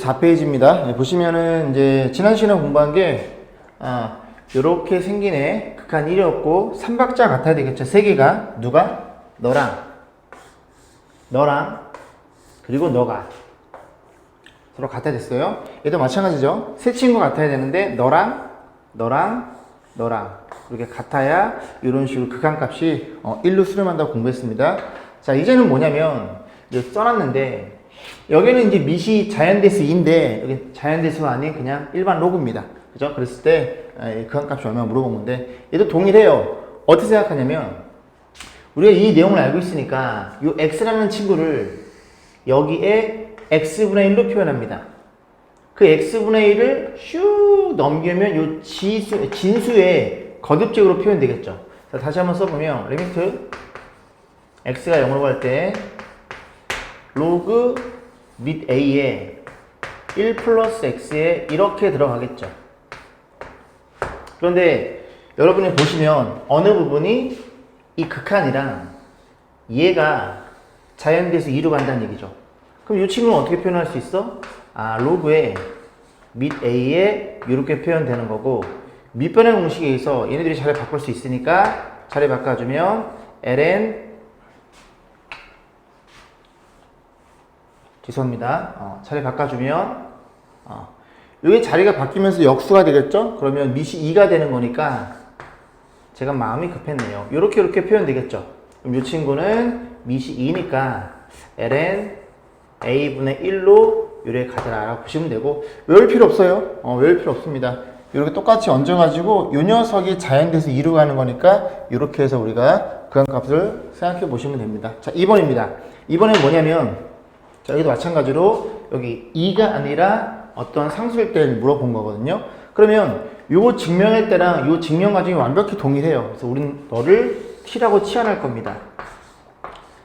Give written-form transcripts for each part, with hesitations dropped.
24페이지입니다. 보시면은 이제 지난 시간에 공부한 게 요렇게 생긴 애 극한 1이었고 3박자 같아야 되겠죠. 세 개가 누가? 너랑 그리고 너가 서로 같아야 됐어요. 얘도 마찬가지죠. 세 친구 같아야 되는데 너랑 이렇게 같아야 이런 식으로 극한값이 1로 수렴한다고 공부했습니다. 자, 이제는 뭐냐면 이제 써놨는데 여기는 이제 밑이 자연대수 2인데 여기 자연대수가 아닌 그냥 일반 로그입니다. 그죠? 그랬을 때 극한값이 얼마나 물어본 건데 얘도 동일해요. 어떻게 생각하냐면 우리가 이 내용을 알고 있으니까 이 x라는 친구를 여기에 x분의 1로 표현합니다. 그 x분의 1을 슉 넘기면 이 진수의 거듭적으로 표현되겠죠. 자, 다시 한번 써보면 리미트 x가 0으로 갈 때 로그 밑 a에 1 플러스 x에 이렇게 들어가겠죠. 그런데 여러분이 보시면 어느 부분이 이 극한이랑 얘가 자연대수 2로 간다는 얘기죠. 그럼 이 친구는 어떻게 표현할 수 있어? 로그에 밑 a에 이렇게 표현되는 거고 밑변의 공식에 의해서 얘네들이 자리 바꿀 수 있으니까 자리 바꿔주면 ln 죄송합니다. 자리 바꿔주면 이게 자리가 바뀌면서 역수가 되겠죠? 그러면 밑이 2가 되는 거니까 제가 마음이 급했네요. 이렇게 표현되겠죠? 그럼 이 친구는 밑이 2니까 ln a분의 1로 이렇게 가더라 라고 보시면 되고 외울 필요 없어요. 외울 필요 없습니다. 이렇게 똑같이 얹어가지고 이 녀석이 자연대수 2로 가는 거니까 이렇게 해서 우리가 극한값을 생각해 보시면 됩니다. 자, 2번입니다. 2번은 뭐냐면 자, 여기도 마찬가지로 여기 2가 아니라 어떤 상수일 때를 물어본 거거든요. 그러면 요거 증명할 때랑 요 증명 과정이 완벽히 동일해요. 그래서 우린 너를 t라고 치환할 겁니다.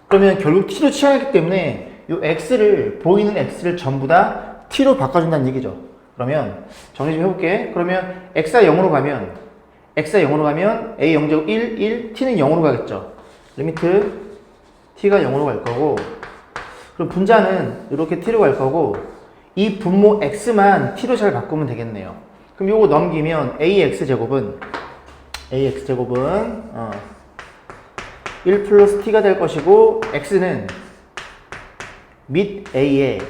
그러면 결국 t로 치환했기 때문에 요 x를 보이는 x를 전부 다 t로 바꿔준다는 얘기죠. 그러면 정리 좀 해볼게. 그러면 x가 0으로 가면 a 0제곱 1, t는 0으로 가겠죠. 리미트 t가 0으로 갈 거고 그럼 분자는 이렇게 t로 갈 거고 이 분모 x만 t로 잘 바꾸면 되겠네요. 그럼 요거 넘기면 ax제곱은 1 플러스 t가 될 것이고 x는 밑 a에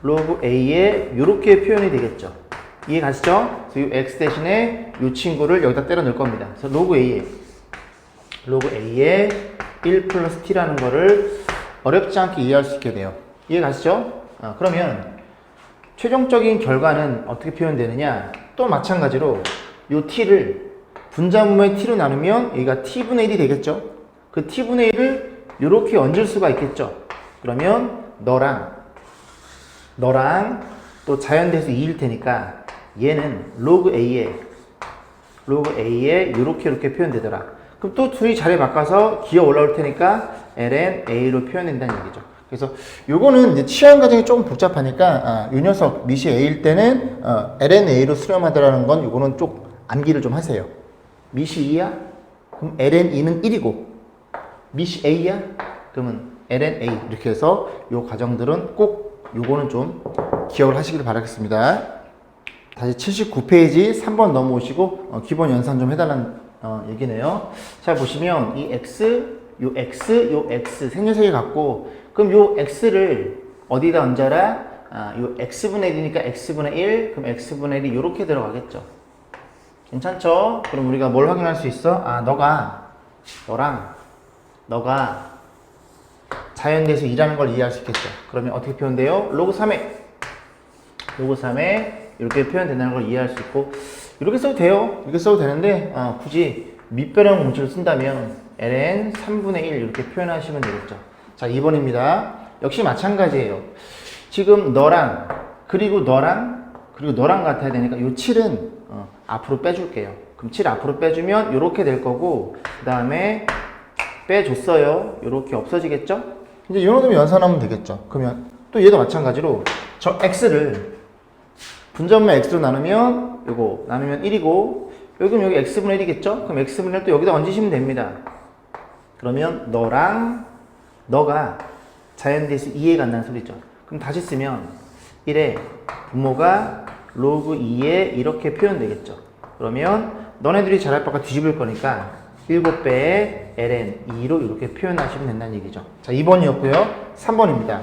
로그 a에 이렇게 표현이 되겠죠. 이해 가시죠? 그래서 이 x 대신에 이 친구를 여기다 때려 넣을 겁니다. 그래서 로그 a에 1 플러스 t라는 거를 어렵지 않게 이해할 수 있게 돼요. 이해 가시죠? 그러면 최종적인 결과는 어떻게 표현되느냐? 또 마찬가지로 이 t를 분자분모의 t로 나누면 여기가 t분의 1이 되겠죠? 그 t분의 1을 이렇게 얹을 수가 있겠죠? 그러면 너랑 또 자연대수 2일 테니까 얘는 로그 a에 이렇게 표현되더라. 그럼 또 둘이 자리 바꿔서 기어 올라올 테니까 ln a로 표현된다는 얘기죠. 그래서 요거는 이제 치환 과정이 조금 복잡하니까 이 녀석 밑이 a일 때는 ln a로 수렴하더라는 건 요거는 좀 암기를 좀 하세요. 밑이 2야? 그럼 ln 2는 1이고 밑이 a야? 그러면 ln a 이렇게 해서 요 과정들은 꼭 요거는 좀 기억을 하시길 바라겠습니다. 다시 79페이지 3번 넘어오시고 기본 연산 좀 해달라는 얘기네요. 자, 보시면 이 요 x 생년세계 같고 그럼 요 x를 어디다 얹어라? 요 x분의 1이니까 x분의 1 그럼 x분의 1이 요렇게 들어가겠죠. 괜찮죠? 그럼 우리가 뭘 확인할 수 있어? 너가 자연대수 2라는 걸 이해할 수 있겠죠. 그러면 어떻게 표현돼요? 로그 3에 이렇게 표현된다는 걸 이해할 수 있고 이렇게 써도 돼요. 이렇게 써도 되는데 굳이 밑변형 공식을 쓴다면 ln 3분의 1 이렇게 표현하시면 되겠죠. 자, 2번입니다. 역시 마찬가지예요. 지금 너랑 같아야 되니까 이 7은 앞으로 빼줄게요. 그럼 7 앞으로 빼주면 이렇게 될 거고 그 다음에 빼줬어요. 이렇게 없어지겠죠? 이제 이 정도면 연산하면 되겠죠. 그러면 또 얘도 마찬가지로 저 x를 분자분모 x로 나누면 요거 나누면 1이고 여기 x분의 1이겠죠? 그럼 x분의 1 또 여기다 얹으시면 됩니다. 그러면 너가 자연대수 2에 간다는 소리죠. 그럼 다시 쓰면 1에 분모가 로그 2에 이렇게 표현되겠죠. 그러면 너네들이 잘할 바가 뒤집을 거니까 7배의 ln 2로 이렇게 표현하시면 된다는 얘기죠. 자, 2번이었고요. 3번입니다.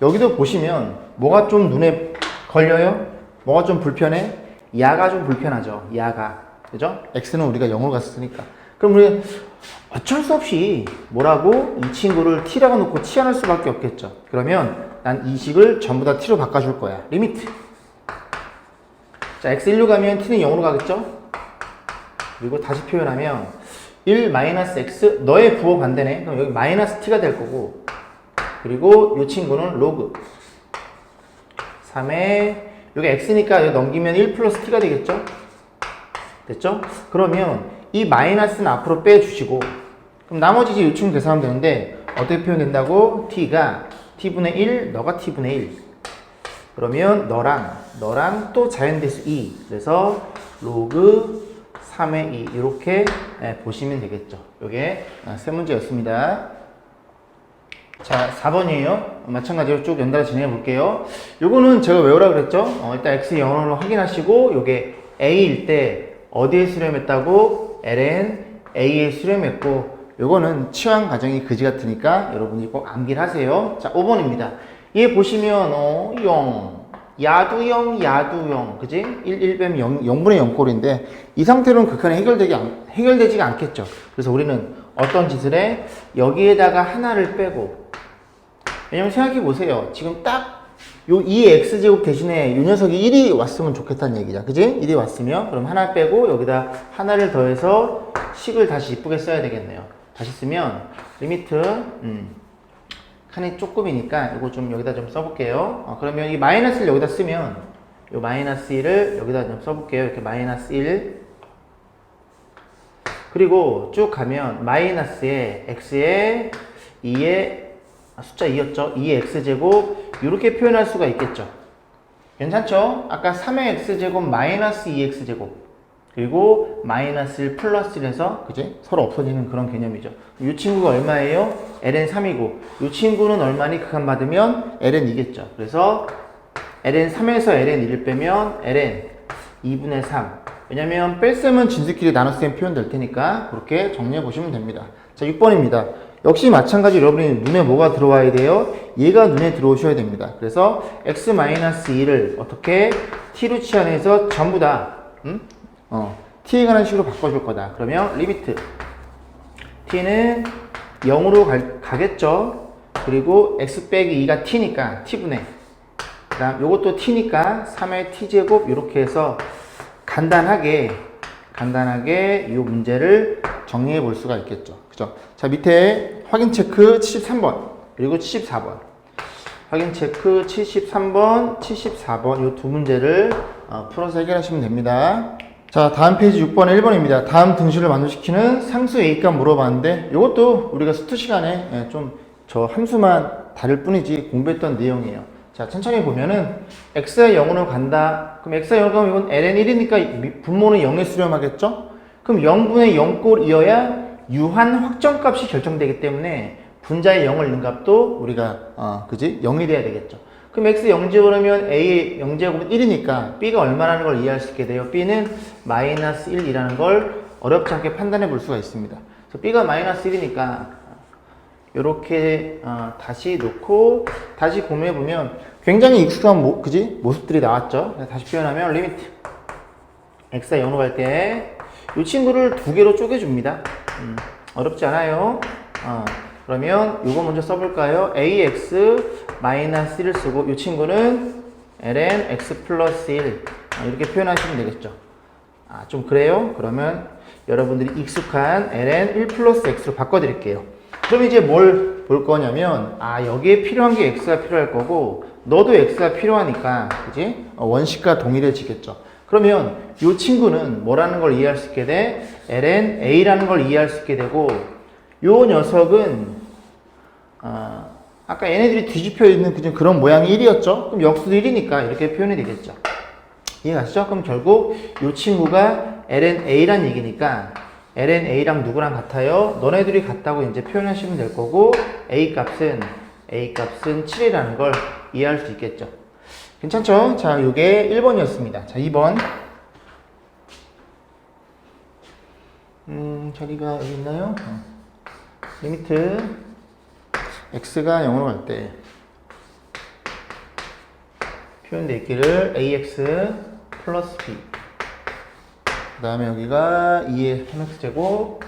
여기도 보시면 뭐가 좀 눈에 걸려요? 뭐가 좀 불편해? 야가 좀 불편하죠. 야가. 그죠? x는 우리가 0으로 갔으니까. 그럼 우리 어쩔 수 없이 뭐라고? 이 친구를 t라고 놓고 치환할 수밖에 없겠죠. 그러면 난 이 식을 전부 다 t로 바꿔줄 거야. 리미트. 자, x 1로 가면 t는 0으로 가겠죠? 그리고 다시 표현하면 1 마이너스 x 너의 부호 반대네. 그럼 여기 마이너스 t가 될 거고, 그리고 이 친구는 로그 3에 여기 x니까 여기 넘기면 1 플러스 t가 되겠죠? 됐죠? 그러면 이 마이너스는 앞으로 빼주시고, 그럼 나머지 이제 이 친구 계산하면 되는데 어떻게 표현된다고? t가 t분의 1, 너가 t분의 1. 그러면 너랑 또 자연대수 2. 그래서 로그 3의 2 이렇게 보시면 되겠죠. 이게 세 문제였습니다. 자, 4번이에요. 마찬가지로 쭉 연달아 진행해 볼게요. 요거는 제가 외우라 그랬죠? 일단 x 영어로 확인하시고, 요게 a일 때 어디에 수렴했다고? ln a에 수렴했고, 요거는 치환 과정이 그지 같으니까 여러분이 꼭 암기를 하세요. 자, 5번입니다. 얘 보시면 0 야두형, 그지? 1 빼면 0분의 0꼴인데, 이 상태로는 극한에 해결되지가 않겠죠. 그래서 우리는 어떤 짓을 해? 여기에다가 하나를 빼고, 왜냐면 생각해 보세요. 지금 딱 요 2x제곱 대신에 이 녀석이 1이 왔으면 좋겠다는 얘기죠. 그지? 1이 왔으면, 그럼 하나 빼고 여기다 하나를 더해서 식을 다시 이쁘게 써야 되겠네요. 다시 쓰면, 리미트, 칸이 조금이니까 이거 좀 여기다 좀 써볼게요. 그러면 이 마이너스를 여기다 쓰면 이 마이너스 1을 여기다 좀 써볼게요. 이렇게 마이너스 1. 그리고 쭉 가면 마이너스에 x에 2에 숫자 2였죠. 2의 x제곱 이렇게 표현할 수가 있겠죠. 괜찮죠? 아까 3의 x제곱 마이너스 2x제곱 그리고 마이너스 1 플러스 1에서 그지? 서로 없어지는 그런 개념이죠. 이 친구가 얼마예요? ln 3이고 이 친구는 얼마니? 극한 받으면 ln 2겠죠. 그래서 ln 3에서 ln 1을 빼면 ln 2분의 3. 왜냐면 뺄셈은 진수끼리 나눗셈 표현될 테니까 그렇게 정리해 보시면 됩니다. 자, 6번입니다. 역시 마찬가지로 여러분이 눈에 뭐가 들어와야 돼요? 얘가 눈에 들어오셔야 됩니다. 그래서 x-2를 어떻게 t로 치환해서 전부 다 t에 관한 식으로 바꿔줄 거다. 그러면 리미트 t는 0으로 가겠죠. 그리고 x 빼기 2가 t니까 t분의, 그 다음 요것도 t니까 3의 t제곱 이렇게 해서 간단하게 이 문제를 정리해 볼 수가 있겠죠. 그죠? 자, 밑에 확인 체크 73번 그리고 74번 확인 체크 73번 74번 이 두 문제를 풀어서 해결하시면 됩니다. 자, 다음 페이지 6번 1번입니다. 다음 등식을 만족시키는 상수 A값 물어봤는데 이것도 우리가 수트 시간에 좀 저 함수만 다를 뿐이지 공부했던 내용이에요. 자, 천천히 보면은 x가 0으로 간다. 그럼 x가 0으로 가면 이건 ln 1이니까 분모는 0에 수렴하겠죠? 그럼 0분의 0꼴이어야 유한 확정값이 결정되기 때문에 분자에 0을 넣은 값도 우리가 그지? 0이 돼야 되겠죠. 그럼 x 0제곱이면 a 0제곱은 1이니까 b가 얼마라는 걸 이해할 수 있게 돼요. b는 마이너스 1이라는 걸 어렵지 않게 판단해 볼 수가 있습니다. 그래서 b가 마이너스 1이니까 이렇게 다시 놓고 다시 고민해 보면 굉장히 익숙한 그지? 모습들이 나왔죠. 다시 표현하면 리미트 x가 0으로 갈 때 이 친구를 두 개로 쪼개줍니다. 어렵지 않아요. 그러면 이거 먼저 써볼까요? ax-1을 쓰고 이 친구는 ln x 플러스 1 이렇게 표현하시면 되겠죠. 좀 그래요? 그러면 여러분들이 익숙한 ln 1 플러스 x로 바꿔드릴게요. 그럼 이제 뭘 볼 거냐면 여기에 필요한 게 x가 필요할 거고 너도 x가 필요하니까 그지? 원식과 동일해지겠죠. 그러면 이 친구는 뭐라는 걸 이해할 수 있게 돼? ln a라는 걸 이해할 수 있게 되고 이 녀석은 아까 얘네들이 뒤집혀 있는 그런 모양이 1이었죠? 그럼 역수도 1이니까 이렇게 표현이 되겠죠. 이해가시죠? 그럼 결국 이 친구가 ln a란 얘기니까 ln a랑 누구랑 같아요? 너네들이 같다고 이제 표현하시면 될 거고 a 값은 7이라는 걸 이해할 수 있겠죠. 괜찮죠? 자, 요게 1번이었습니다. 자, 2번. 자리가 여기 있나요? 리미트 x가 0으로 갈 때 표현되어 있기를 ax 플러스 b 그 다음에 여기가 2의 3x제곱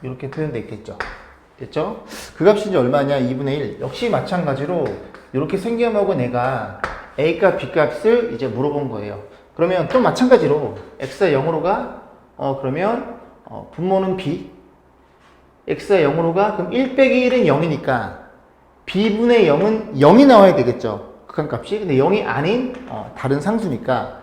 이렇게 표현되어 있겠죠. 됐죠? 그 값이 이제 얼마냐? 2분의 1. 역시 마찬가지로 이렇게 생겨먹은 애가 a값 b값을 이제 물어본 거예요. 그러면 또 마찬가지로 x가 0으로 가? 그러면 분모는 b. x가 0으로 가? 그럼 1 빼기 1은 0이니까 b분의 0은 0이 나와야 되겠죠. 극한값이. 근데 0이 아닌 다른 상수니까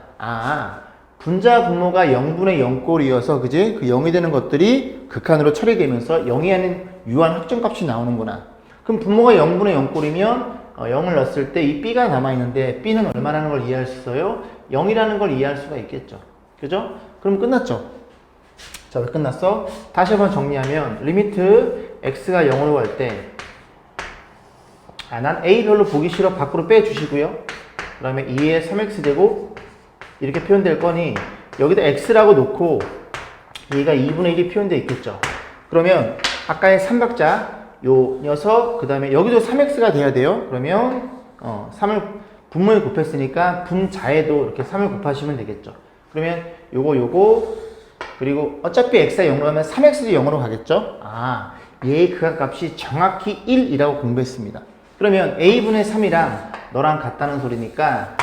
분자 분모가 0분의 0꼴이어서 그지? 그 0이 되는 것들이 극한으로 처리되면서 0이 아닌 유한 확정값이 나오는구나. 그럼 분모가 0분의 0꼴이면 0을 넣었을 때 이 b가 남아있는데 b는 얼마라는 걸 이해할 수 있어요? 0이라는 걸 이해할 수가 있겠죠. 그죠? 그럼 끝났죠? 자, 왜 끝났어? 다시 한번 정리하면 리미트 x가 0으로 갈 때 난 a 별로 보기 싫어 밖으로 빼주시고요. 그 다음에 2의 3x제곱 이렇게 표현될 거니 여기다 x라고 놓고 얘가 2분의 1이 표현되어 있겠죠. 그러면 아까의 삼각자 요 녀석 그 다음에 여기도 3x가 돼야 돼요. 그러면 3을 분모에 곱했으니까 분자에도 이렇게 3을 곱하시면 되겠죠. 그러면 요거 그리고 어차피 x가 0으로 하면 3x도 0으로 가겠죠. 얘의 극한값이 정확히 1이라고 공부했습니다. 그러면 a분의 3이랑 너랑 같다는 소리니까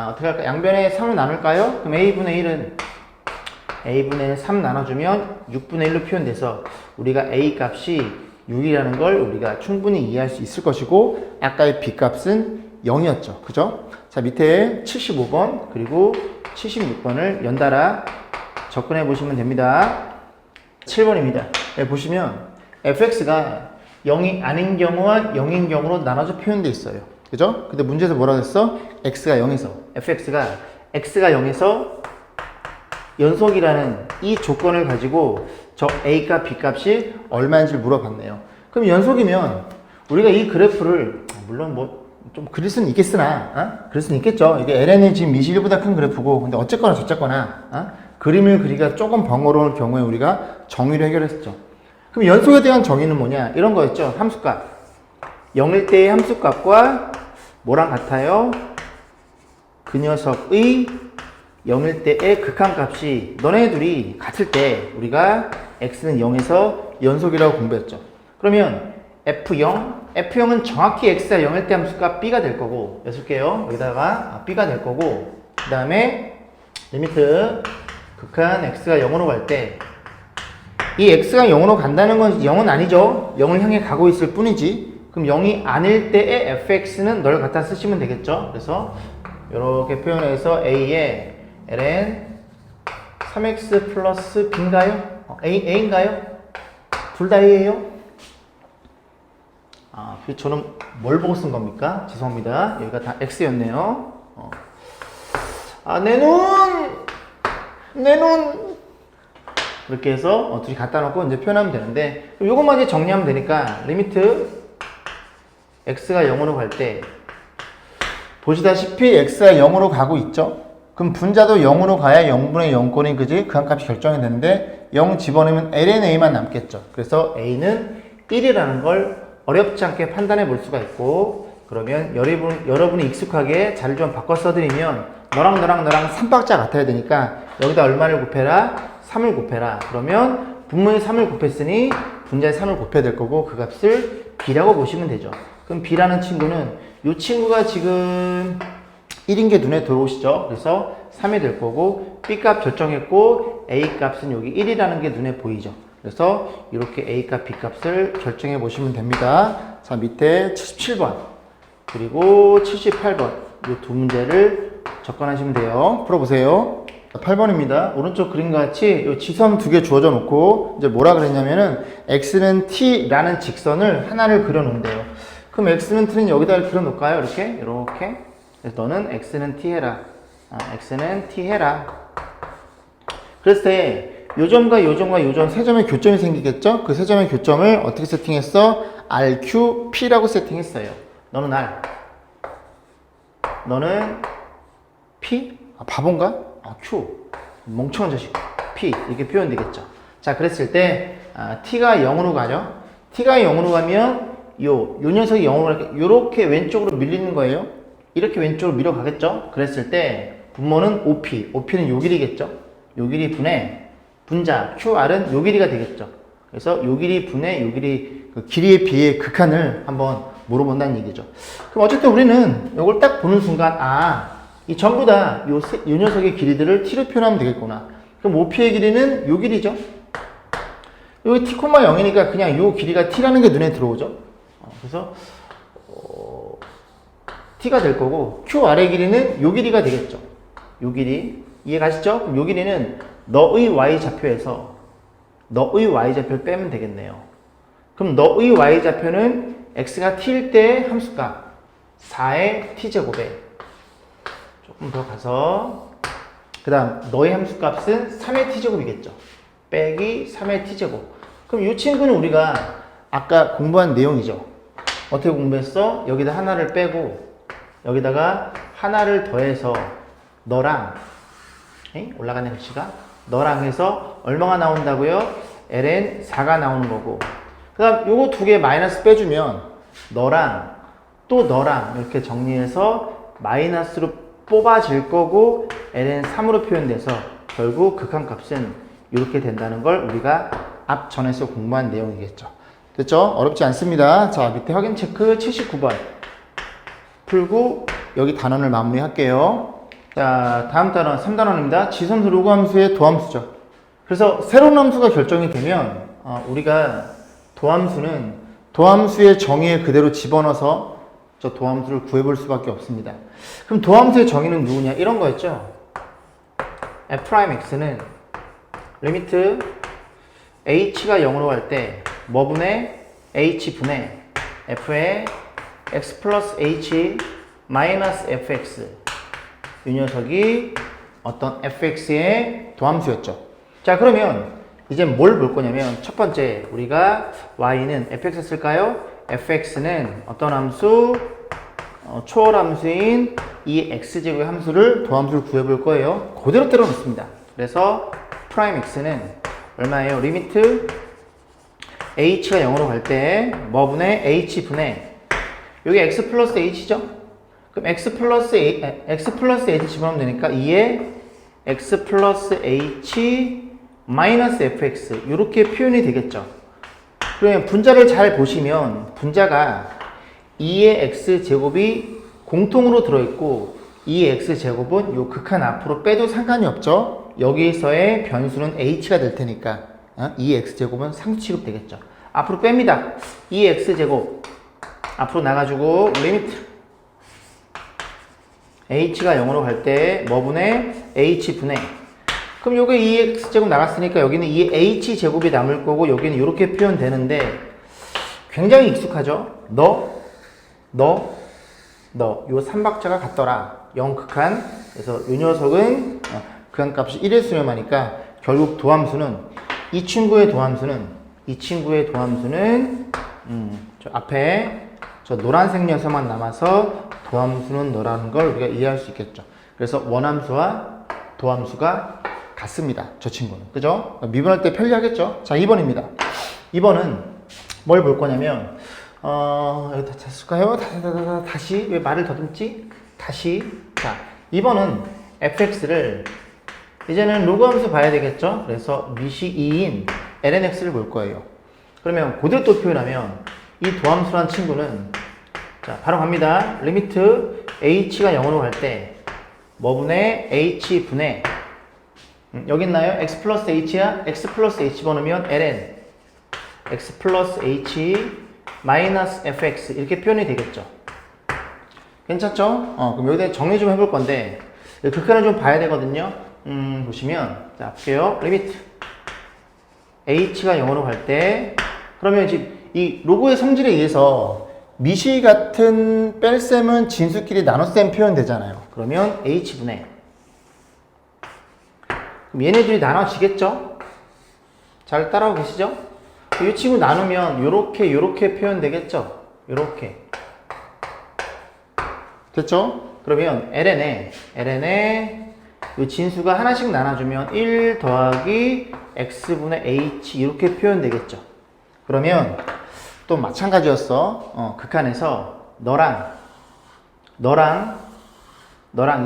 어떻게 할까? 양변에 3을 나눌까요? 그럼 a분의 1은 a분의 3 나눠주면 6분의 1로 표현돼서 우리가 a 값이 6이라는 걸 우리가 충분히 이해할 수 있을 것이고 아까의 b 값은 0이었죠. 그죠? 자, 밑에 75번 그리고 76번을 연달아 접근해 보시면 됩니다. 7번입니다. 네, 보시면 fx가 0이 아닌 경우와 0인 경우로 나눠져 표현되어 있어요. 그죠? 근데 문제에서 뭐라고 했어? x가 0에서 fx가 x가 0에서 연속이라는 이 조건을 가지고 저 a값 b값이 얼마인지 물어봤네요. 그럼 연속이면 우리가 이 그래프를 물론 뭐 좀 그릴 수는 있겠으나 그릴 수는 있겠죠. 이게 ln이 지금 미시 1보다 큰 그래프고 근데 어쨌거나 저쨌거나 그림을 그리기가 조금 번거로울 경우에 우리가 정의로 해결했었죠. 그럼 연속에 대한 정의는 뭐냐? 이런 거였죠. 함수값 0일 때의 함수값과 뭐랑 같아요? 그 녀석의 0일 때의 극한값이 너네들이 같을 때 우리가 x는 0에서 연속이라고 공부했죠. 그러면 F0은 정확히 x가 0일 때 함수값 b가 될 거고 yaz을게요. 여기다가 b가 될 거고 그 다음에 리미트 극한 x가 0으로 갈 때 이 x가 0으로 간다는 건 0은 아니죠. 0을 향해 가고 있을 뿐이지. 그럼 0이 아닐 때의 fx는 널 갖다 쓰시면 되겠죠. 그래서 이렇게 표현해서 a에 ln 3x 플러스 b인가요? a인가요? 둘 다 a예요? 저는 뭘 보고 쓴 겁니까? 죄송합니다. 여기가 다 x였네요. 내 눈! 이렇게 해서 둘이 갖다 놓고 이제 표현하면 되는데, 요것만 이제 정리하면 되니까, 리미트 x가 0으로 갈 때, 보시다시피 x가 0으로 가고 있죠? 그럼 분자도 0으로 가야 0분의 0꼴인 그지? 그 한 값이 결정이 되는데, 0 집어넣으면 lnA만 남겠죠. 그래서 a는 1이라는 걸 어렵지 않게 판단해 볼 수가 있고, 그러면 여러분이 익숙하게 자리를 좀 바꿔 써드리면 너랑 3박자 같아야 되니까 여기다 얼마를 곱해라? 3을 곱해라. 그러면 분모에 3을 곱했으니 분자에 3을 곱해야 될 거고 그 값을 b라고 보시면 되죠. 그럼 b라는 친구는 이 친구가 지금 1인 게 눈에 들어오시죠? 그래서 3이 될 거고 b 값 결정했고 a 값은 여기 1이라는 게 눈에 보이죠? 그래서 이렇게 a 값, b 값을 결정해 보시면 됩니다. 자, 밑에 77번 그리고 78번 이 두 문제를 접근하시면 돼요. 풀어보세요. 8번입니다. 오른쪽 그림과 같이 이 지선 두 개 주어져 놓고 이제 뭐라 그랬냐면은 x는 t라는 직선을 하나를 그려 놓은대요. 그럼 x는 t는 여기다 그려 놓을까요? 이렇게 그래서 너는 x는 t 해라. x는 t 해라. 그랬을 때 요점과 요점과 요점 세 점의 교점이 생기겠죠? 그 세 점의 교점을 어떻게 세팅했어? RQP라고 세팅했어요. 너는 R, 너는 P? 아, 바본가? 아, Q. 멍청한 자식. P. 이렇게 표현되겠죠. 자, 그랬을 때, T가 0으로 가죠. T가 0으로 가면, 요 녀석이 0으로 가니까, 요렇게 왼쪽으로 밀리는 거예요. 이렇게 왼쪽으로 밀어가겠죠. 그랬을 때, 분모는 OP. OP는 요 길이겠죠. 요 길이 분의, 분자, QR은 요 길이가 되겠죠. 그래서 요 길이 분의 요 길이, 그 길이에 비해 극한을 한번 물어본다는 얘기죠. 그럼 어쨌든 우리는 요걸 딱 보는 순간, 이 전부 다 요 녀석의 길이들을 t로 표현하면 되겠구나. 그럼 OP의 길이는 요 길이죠. 여기 t, 0이니까 그냥 요 길이가 t라는 게 눈에 들어오죠. 그래서 t가 될 거고 QR의 길이는 요 길이가 되겠죠. 요 길이. 이해가시죠? 그럼 요 길이는 너의 y좌표에서 너의 y좌표를 빼면 되겠네요. 그럼 너의 y좌표는 x가 t일 때 함수값 4의 t제곱에 조금 더 가서 그 다음 너의 함수값은 3의 t제곱이겠죠. 빼기 3의 t제곱. 그럼 이 친구는 우리가 아까 공부한 내용이죠. 어떻게 공부했어? 여기다 하나를 빼고 여기다가 하나를 더해서 너랑 올라가는 글씨가 너랑 해서 얼마가 나온다고요? ln 4가 나오는 거고 그 다음 요거 두 개 마이너스 빼주면 너랑 또 너랑 이렇게 정리해서 마이너스로 뽑아질 거고 ln 3으로 표현돼서 결국 극한값은 이렇게 된다는 걸 우리가 앞전에서 공부한 내용이겠죠. 됐죠? 어렵지 않습니다. 자, 밑에 확인 체크 79번 풀고 여기 단원을 마무리할게요. 자, 다음 단원 3단원입니다. 지선수 로그 함수의 도함수죠. 그래서 새로운 함수가 결정이 되면 우리가 도함수의 정의에 그대로 집어넣어서 저 도함수를 구해볼 수밖에 없습니다. 그럼 도함수의 정의는 누구냐? 이런 거였죠. f'x는 리미트 h가 0으로 갈 때 뭐분의 h분의 f의 x 플러스 h 마이너스 fx 이 녀석이 어떤 fx의 도함수였죠. 자, 그러면 이제 뭘 볼 거냐면 첫 번째 우리가 y는 fx 쓸까요? fx는 어떤 함수? 초월 함수인 이 x제곱의 함수를 도함수를 구해볼 거예요. 그대로 때려 넣습니다. 그래서 프라임 x는 얼마예요? 리미트 h가 0으로 갈 때 뭐분의 h분의 여기 x 플러스 h죠? 그럼 x 플러스 h 집어넣으면 되니까 2에 x 플러스 h 마이너스 fx 이렇게 표현이 되겠죠. 그러면 분자를 잘 보시면 분자가 2의 x제곱이 공통으로 들어있고 2의 x제곱은 요 극한 앞으로 빼도 상관이 없죠. 여기서의 변수는 h가 될 테니까 2의 x제곱은 상수 취급되겠죠. 앞으로 뺍니다. 2의 x제곱 앞으로 나가지고 리미트 h가 0으로 갈 때 뭐분의 h분의 그럼 요게 2x제곱 나갔으니까 여기는 2h제곱이 남을 거고 여기는 이렇게 표현되는데 굉장히 익숙하죠? 요 삼박자가 같더라. 0극한. 그래서 요 녀석은 극한값이 1에 수렴하니까 결국 도함수는 이 친구의 도함수는 저 앞에 저 노란색 녀석만 남아서 도함수는 너라는 걸 우리가 이해할 수 있겠죠. 그래서 원함수와 도함수가 같습니다. 저 친구는. 그죠? 미분할 때 편리하겠죠? 자, 2번입니다. 2번은 뭘 볼 거냐면 여기 다 쳤을까요? 다시 왜 말을 더듬지? 다시. 자, 2번은 fx를 이제는 로그 함수 봐야 되겠죠? 그래서 미시 2인 lnx를 볼 거예요. 그러면 그대로 또 표현하면 이 도함수란 친구는 자, 바로 갑니다. 리미트 h가 0으로 갈 때 뭐분의 h분의 여기 있나요? x 플러스 h야? x 플러스 h 번으면 ln x 플러스 h 마이너스 fx 이렇게 표현이 되겠죠. 괜찮죠? 그럼 여기다 정리 좀 해볼 건데 극한을 좀 봐야 되거든요. 보시면 자 볼게요. 리미트 h가 0으로 갈 때 그러면 지금 이 로고의 성질에 의해서 미시 같은 뺄셈은 진수끼리 나눗셈 표현되잖아요. 그러면 h분의 그럼 얘네들이 나눠지겠죠? 잘 따라오고 계시죠? 이 친구 나누면 요렇게 표현되겠죠? 요렇게 됐죠? 그러면 ln에 이 진수가 하나씩 나눠주면 1 더하기 x분의 h 이렇게 표현되겠죠. 그러면 또 마찬가지였어. 극한에서 너랑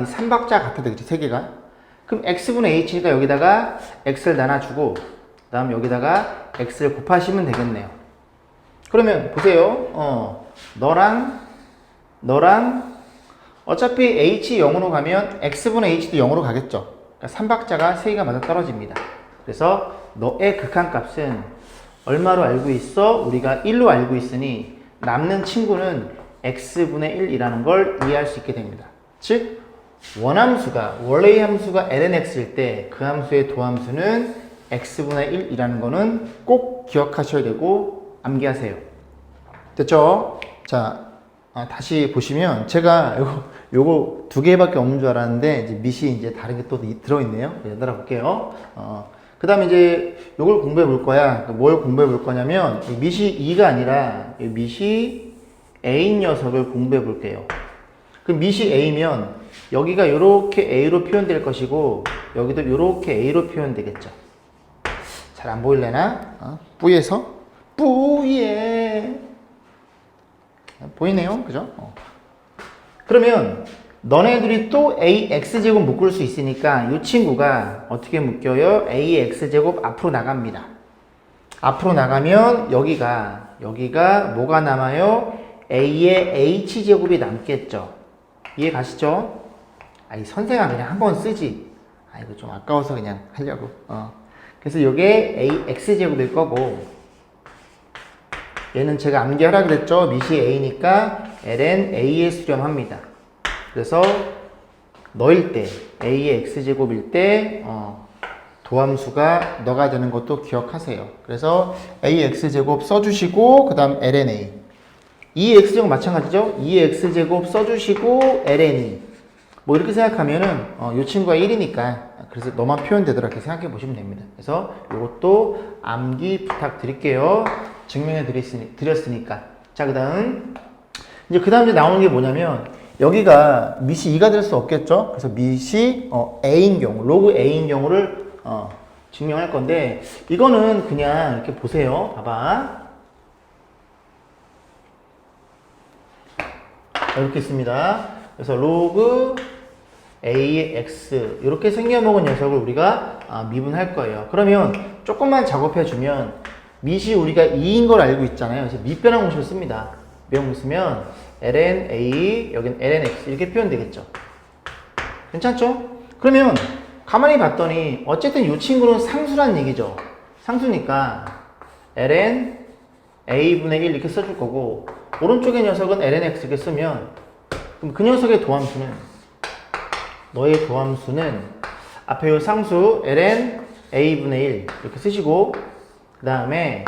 이 삼박자 같아 되겠지, 세 개가. 그럼 x분의 h니까 여기다가 x를 나눠주고 그 다음 여기다가 x를 곱하시면 되겠네요. 그러면 보세요. 너랑 어차피 h 0으로 가면 x분의 h도 0으로 가겠죠. 그러니까 삼박자가 세 개가 맞아 떨어집니다. 그래서 너의 극한값은 얼마로 알고 있어? 우리가 1로 알고 있으니 남는 친구는 x분의 1이라는 걸 이해할 수 있게 됩니다. 즉 원래의 함수가 lnx일 때 그 함수의 도함수는 x분의 1이라는 거는 꼭 기억하셔야 되고 암기하세요. 됐죠? 자, 다시 보시면 제가 요거 두 개밖에 없는 줄 알았는데 이제 밑이 이제 다른 게 또 들어있네요. 얘들아 볼게요. 그 다음에 이제 요걸 공부해 볼 거야. 뭘 공부해 볼 거냐면 밑이 2가 아니라 밑이 A인 녀석을 공부해 볼게요. 그럼 밑이 A면 여기가 이렇게 A로 표현될 것이고 여기도 이렇게 A로 표현되겠죠. 잘 안 보일래나? 뿌에서 뿌예 보이네요, 그죠? 그러면 너네들이 또 AX제곱 묶을 수 있으니까 이 친구가 어떻게 묶여요? AX제곱 앞으로 나갑니다. 앞으로 나가면 여기가 뭐가 남아요? A의 H제곱이 남겠죠. 이해 가시죠? 아이 선생아 그냥 한번 쓰지. 이거 좀 아까워서 그냥 하려고. 그래서 이게 AX제곱일 거고 얘는 제가 암기하라 그랬죠. 밑이 A니까 ln A에 수렴합니다. 그래서 너일 때 A의 X제곱일 때 도함수가 너가 되는 것도 기억하세요. 그래서 AX제곱 써주시고 그 다음 ln A 2X제곱 마찬가지죠. 2X제곱 써주시고 ln E 뭐 이렇게 생각하면은 이 친구가 1이니까 그래서 너만 표현되더라 이렇게 생각해 보시면 됩니다. 그래서 이것도 암기 부탁드릴게요. 증명해 드렸으니까. 자, 그 다음 이제 나오는 게 뭐냐면 여기가 밑이 2가 될 수 없겠죠. 그래서 밑이 A인 경우, 로그 A인 경우를 증명할 건데 이거는 그냥 이렇게 보세요. 봐봐. 이렇게 있습니다. 그래서 로그 A의 X 이렇게 생겨먹은 녀석을 우리가 미분할 거예요. 그러면 조금만 작업해주면 밑이 우리가 2인 걸 알고 있잖아요. 그래서 밑변환 공식을 씁니다. 배운 거 쓰면 ln A 여긴 ln X 이렇게 표현되겠죠. 괜찮죠? 그러면 가만히 봤더니 어쨌든 이 친구는 상수란 얘기죠. 상수니까 ln A분의 1 이렇게 써줄 거고 오른쪽의 녀석은 ln X 이렇게 쓰면 그럼 그 녀석의 도함수는 너의 도함수는 앞에 이 상수 ln A분의 1 이렇게 쓰시고 그 다음에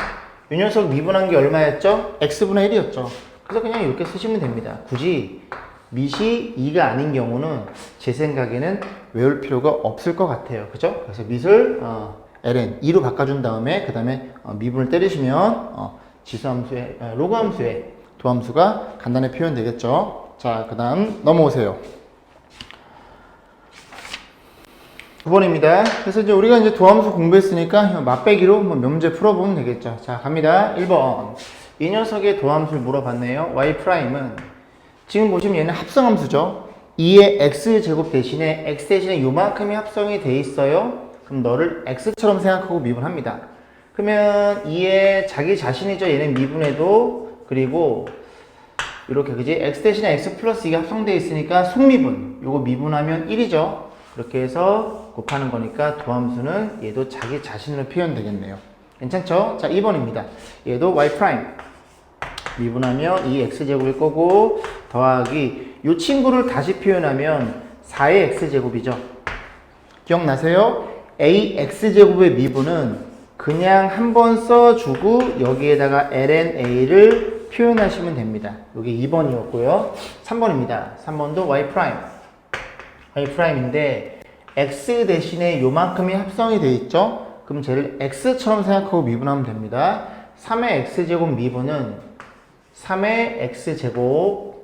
이 녀석 미분한 게 얼마였죠? x분의 1이었죠. 그래서 그냥 이렇게 쓰시면 됩니다. 굳이 밑이 2가 아닌 경우는 제 생각에는 외울 필요가 없을 것 같아요. 그죠? 그래서 밑을 ln 2로 바꿔준 다음에 그 다음에 미분을 때리시면 지수함수의 로그함수의 도함수가 간단히 표현되겠죠. 자, 그 다음 넘어오세요. 9번입니다. 그래서 이제 우리가 이제 도함수 공부했으니까 맛배기로 몇 문제 풀어보면 되겠죠. 자, 갑니다. 1번. 이 녀석의 도함수를 물어봤네요. y'은 지금 보시면 얘는 합성함수죠. 2의 x제곱 대신에 x 대신에 요만큼이 합성이 돼 있어요. 그럼 너를 x처럼 생각하고 미분합니다. 그러면 2의 자기 자신이죠. 얘는 미분해도 그리고 이렇게 그지? x 대신에 x 플러스 2가 합성되어 있으니까 속미분. 요거 미분하면 1이죠. 그렇게 해서 곱하는 거니까 도함수는 얘도 자기 자신으로 표현되겠네요. 괜찮죠? 자, 2번입니다. 얘도 y' 미분하면 2x제곱일 거고 더하기 이 친구를 다시 표현하면 4의 x제곱이죠. 기억나세요? ax제곱의 미분은 그냥 한번 써주고 여기에다가 ln a를 표현하시면 됩니다. 여기 2번이었고요. 3번입니다. 3번도 y'인데 x 대신에 요만큼이 합성이 되어 있죠. 그럼 쟤를 x처럼 생각하고 미분하면 됩니다. 3의 x제곱 미분은 3의 x제곱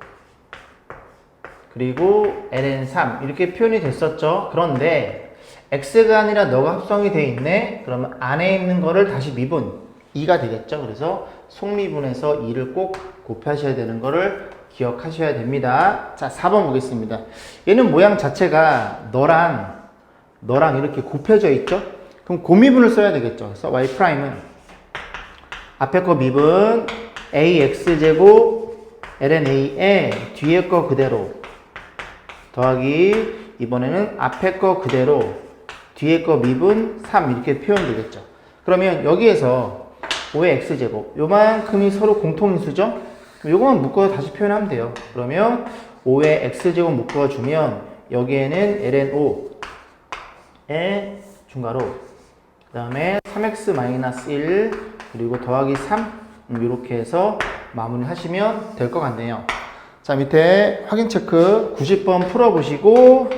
그리고 ln3 이렇게 표현이 됐었죠. 그런데 x가 아니라 너가 합성이 돼 있네. 그러면 안에 있는 거를 다시 미분 2가 되겠죠. 그래서 속미분에서 2를 꼭 곱하셔야 되는 거를 기억하셔야 됩니다. 자, 4번 보겠습니다. 얘는 모양 자체가 너랑 이렇게 곱해져 있죠. 그럼 고미분을 써야 되겠죠. 그래서 y'은 앞에 거 미분 ax제곱 lnA에 뒤에 거 그대로 더하기 이번에는 앞에 거 그대로 뒤에 거 미분 3 이렇게 표현되겠죠. 그러면 여기에서 5의 x제곱 요만큼이 서로 공통인수죠? 요거만 묶어서 다시 표현하면 돼요. 그러면 5의 x제곱 묶어주면 여기에는 ln5의 중괄호 그 다음에 3x-1 그리고 더하기 3 이렇게 해서 마무리 하시면 될 것 같네요. 자, 밑에 확인 체크 90번 풀어보시고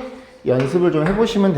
연습을 좀 해보시면 됩니다.